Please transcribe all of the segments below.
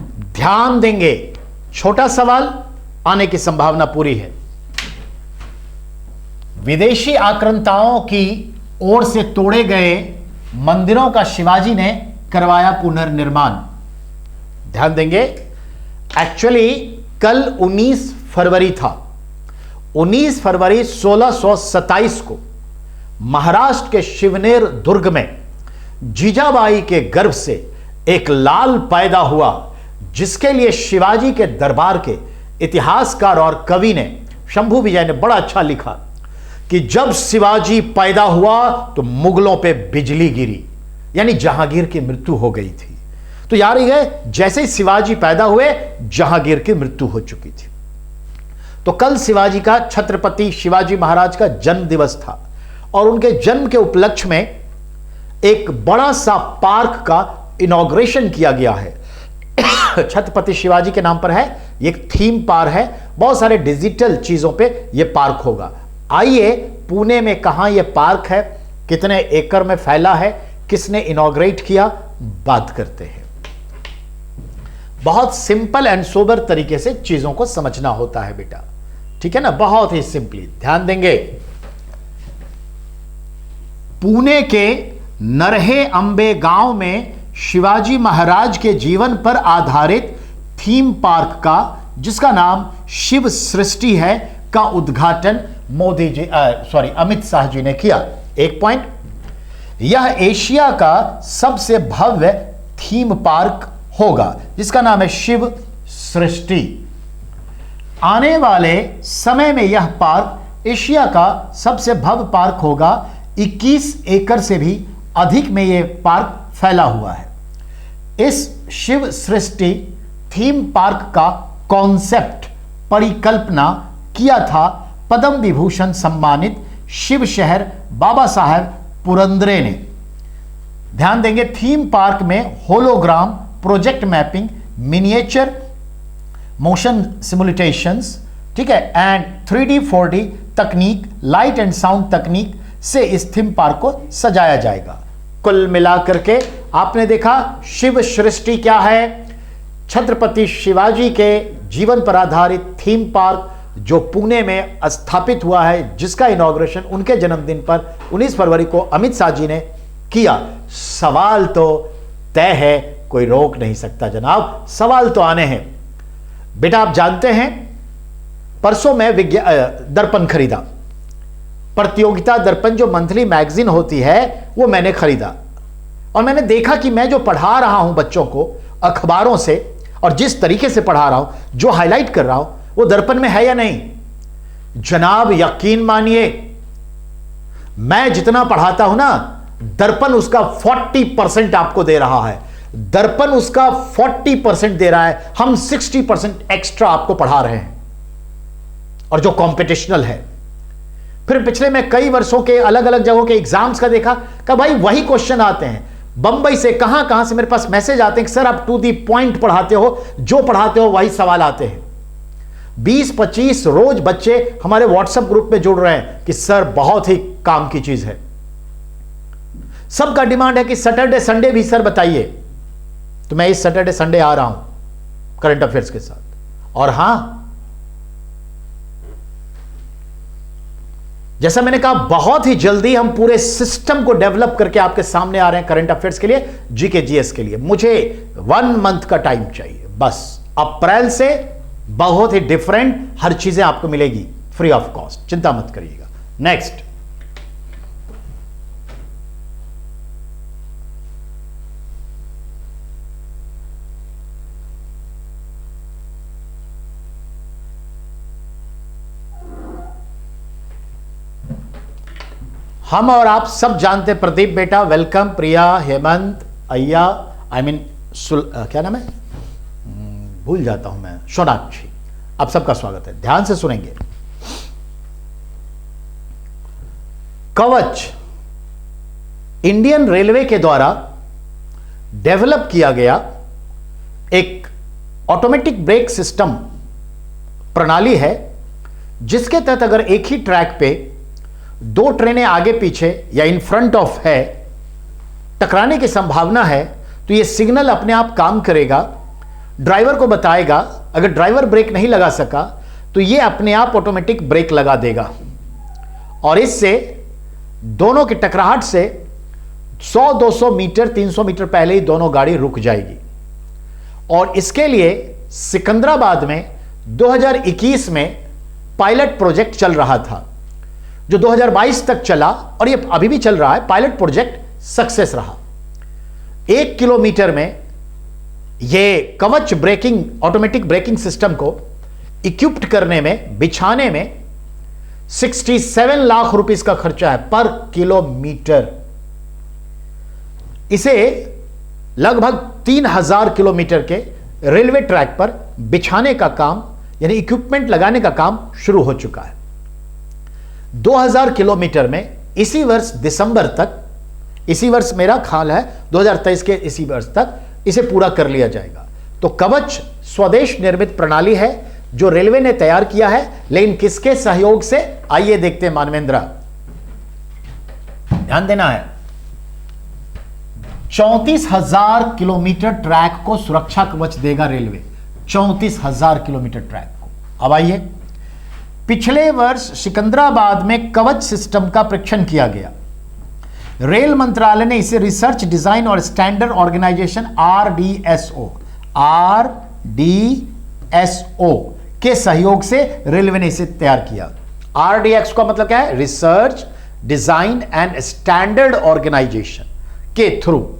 ध्यान देंगे, छोटा सवाल आने की संभावना पूरी है। विदेशी आक्रांताओं की ओर से तोड़े गए मंदिरों का शिवाजी ने करवाया पुनर्निर्माण। ध्यान देंगे, एक्चुअली कल 19 फरवरी था। 19 फरवरी 1627 को महाराष्ट्र के शिवनेर दुर्ग में जीजाबाई के गर्भ से एक लाल पैदा हुआ, जिसके लिए शिवाजी के दरबार के इतिहासकार और कवि ने, शंभू विजय ने बड़ा अच्छा लिखा कि जब शिवाजी पैदा हुआ तो मुगलों पे बिजली गिरी, यानी जहांगीर की मृत्यु हो गई थी। तो यार ये जैसे ही शिवाजी पैदा हुए जहांगीर की मृत्यु हो चुकी थी। तो कल शिवाजी का, छत्रपति शिवाजी महाराज का जन्म दिवस था और उनके जन्म के उपलक्ष्य में एक बड़ा सा पार्क का इनॉग्रेशन किया गया है। छत्रपति शिवाजी के नाम पर है, एक थीम पार्क है, बहुत सारे डिजिटल चीजों पे यह पार्क होगा। आइए, पुणे में कहां यह पार्क है, कितने एकड़ में फैला है, किसने इनॉग्रेट किया, बात करते हैं। बहुत सिंपल एंड सोबर तरीके से चीजों को समझना होता है बेटा, ठीक है ना, बहुत ही सिंपली ध्यान देंगे। पुणे के नरहे अंबे गांव में शिवाजी महाराज के जीवन पर आधारित थीम पार्क का, जिसका नाम शिव सृष्टि है, का उद्घाटन अमित शाह जी ने किया। एक पॉइंट, यह एशिया का सबसे भव्य थीम पार्क होगा, जिसका नाम है शिव सृष्टि। आने वाले समय में यह पार्क एशिया का सबसे भव्य पार्क होगा। 21 एकड़ से भी अधिक में यह पार्क फैला हुआ है। इस शिव सृष्टि थीम पार्क का कॉन्सेप्ट परिकल्पना किया था पद्म विभूषण सम्मानित शिव शहर बाबा साहेब पुरंदरे ने। ध्यान देंगे, थीम पार्क में hologram, project mapping, miniature motion simulations, ठीक है, एंड 3D 4D तकनीक, लाइट एंड साउंड तकनीक से इस थीम पार्क को सजाया जाएगा। कुल मिलाकर के आपने देखा शिव सृष्टि क्या है, छत्रपति शिवाजी के जीवन पर आधारित थीम पार्क जो पुणे में स्थापित हुआ है, जिसका इनॉग्रेशन उनके जन्मदिन पर 19 फरवरी को अमित शाह जी ने किया। सवाल तो तय है, कोई रोक नहीं सकता जनाब, सवाल तो आने हैं। बेटा आप जानते हैं, परसों मैं दर्पण खरीदा, प्रतियोगिता दर्पण जो मंथली मैगजीन होती है वो मैंने खरीदा, और मैंने देखा कि मैं जो पढ़ा रहा हूं बच्चों को अखबारों से, और जिस तरीके से पढ़ा रहा हूं, जो हाईलाइट कर रहा हूं, वो दर्पण में है या नहीं। जनाब यकीन मानिए, मैं जितना पढ़ाता हूं ना, दर्पण उसका 40% आपको दे रहा है, दर्पण उसका 40% दे रहा है, हम 60% एक्स्ट्रा आपको पढ़ा रहे हैं, और जो कॉम्पिटिशनल है। फिर पिछले में कई वर्षों के अलग अलग जगहों के एग्जाम्स का देखा कि भाई वही क्वेश्चन आते हैं, बंबई से कहां कहां से मेरे पास मैसेज आते हैं कि सर आप टू दी पॉइंट पढ़ाते हो, जो पढ़ाते हो वही सवाल आते हैं। 20-25 रोज बच्चे हमारे व्हाट्सएप ग्रुप में जुड़ रहे हैं कि सर बहुत ही काम की चीज है। सबका डिमांड है कि सैटरडे संडे भी सर बताइए, तो मैं इस सैटरडे संडे आ रहा हूं करंट अफेयर्स के साथ। और हां, जैसा मैंने कहा, बहुत ही जल्दी हम पूरे सिस्टम को डेवलप करके आपके सामने आ रहे हैं करंट अफेयर्स के लिए, जीके जीएस के लिए। मुझे 1 मंथ का टाइम चाहिए बस। अप्रैल से बहुत ही डिफरेंट हर चीजें आपको मिलेगी फ्री ऑफ कॉस्ट, चिंता मत करिएगा। नेक्स्ट, हम और आप सब जानते हैं, प्रदीप बेटा वेलकम, प्रिया, हेमंत, अय्या, क्या नाम है, भूल जाता हूं मैं, सोनाक्षी, आप सबका स्वागत है। ध्यान से सुनेंगे। कवच इंडियन रेलवे के द्वारा डेवलप किया गया एक ऑटोमेटिक ब्रेक सिस्टम प्रणाली है, जिसके तहत अगर एक ही ट्रैक पे 2 ट्रेनें आगे पीछे या इन फ्रंट ऑफ है, टकराने की संभावना है, तो यह सिग्नल अपने आप काम करेगा। ड्राइवर को बताएगा, अगर ड्राइवर ब्रेक नहीं लगा सका तो ये अपने आप ऑटोमेटिक ब्रेक लगा देगा और इससे दोनों की टकराहट से 100-200 मीटर 300 मीटर पहले ही दोनों गाड़ी रुक जाएगी। और इसके लिए सिकंदराबाद में 2021 में पायलट प्रोजेक्ट चल रहा था जो 2022 तक चला और ये अभी भी चल रहा है। पायलट प्रोजेक्ट सक्सेस रहा। 1 किलोमीटर में ये कवच ब्रेकिंग ऑटोमेटिक ब्रेकिंग सिस्टम को इक्विप्ड करने में, बिछाने में 67 लाख रुपए का खर्चा है पर किलोमीटर। इसे लगभग 3000 किलोमीटर के रेलवे ट्रैक पर बिछाने का काम यानी इक्विपमेंट लगाने का काम शुरू हो चुका है। 2000 किलोमीटर में इसी वर्ष दिसंबर तक, इसी वर्ष मेरा ख्याल है 2023 के इसी वर्ष तक इसे पूरा कर लिया जाएगा। तो कवच स्वदेश निर्मित प्रणाली है जो रेलवे ने तैयार किया है, लेकिन किसके सहयोग से, आइए देखते हैं। मानवेंद्र, ध्यान देना है, 34,000 किलोमीटर ट्रैक को सुरक्षा कवच देगा रेलवे, 34,000 किलोमीटर ट्रैक को। अब आइए, पिछले वर्ष सिकंदराबाद में कवच सिस्टम का परीक्षण किया गया। रेल मंत्रालय ने इसे रिसर्च डिजाइन और स्टैंडर्ड ऑर्गेनाइजेशन RDSO के सहयोग से रेलवे ने इसे तैयार किया। RDX का मतलब क्या है? Research design and standard organization के थ्रू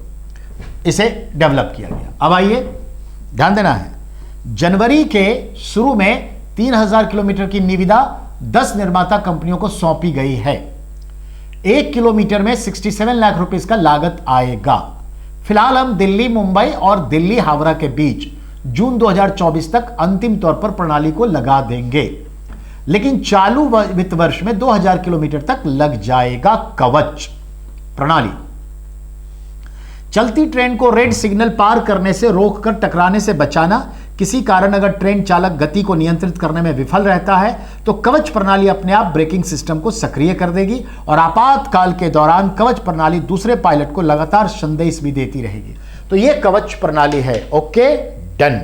इसे डेवलप किया गया। अब आइए, ध्यान देना है, जनवरी के शुरू में 3000 किलोमीटर की निविदा 10 निर्माता कंपनियों को सौंपी गई है। 1 किलोमीटर में 67 लाख रुपए का लागत आएगा। फिलहाल हम दिल्ली मुंबई और दिल्ली हावड़ा के बीच जून 2024 तक अंतिम तौर पर प्रणाली को लगा देंगे, लेकिन चालू वित्त वर्ष में 2000 किलोमीटर तक लग जाएगा कवच प्रणाली। चलती ट्रेन को रेड सिग्नल पार करने से रोककर टकराने से बचाना। किसी कारण अगर ट्रेन चालक गति को नियंत्रित करने में विफल रहता है तो कवच प्रणाली अपने आप ब्रेकिंग सिस्टम को सक्रिय कर देगी और आपातकाल के दौरान कवच प्रणाली दूसरे पायलट को लगातार संदेश भी देती रहेगी। तो यह कवच प्रणाली है। Okay, done.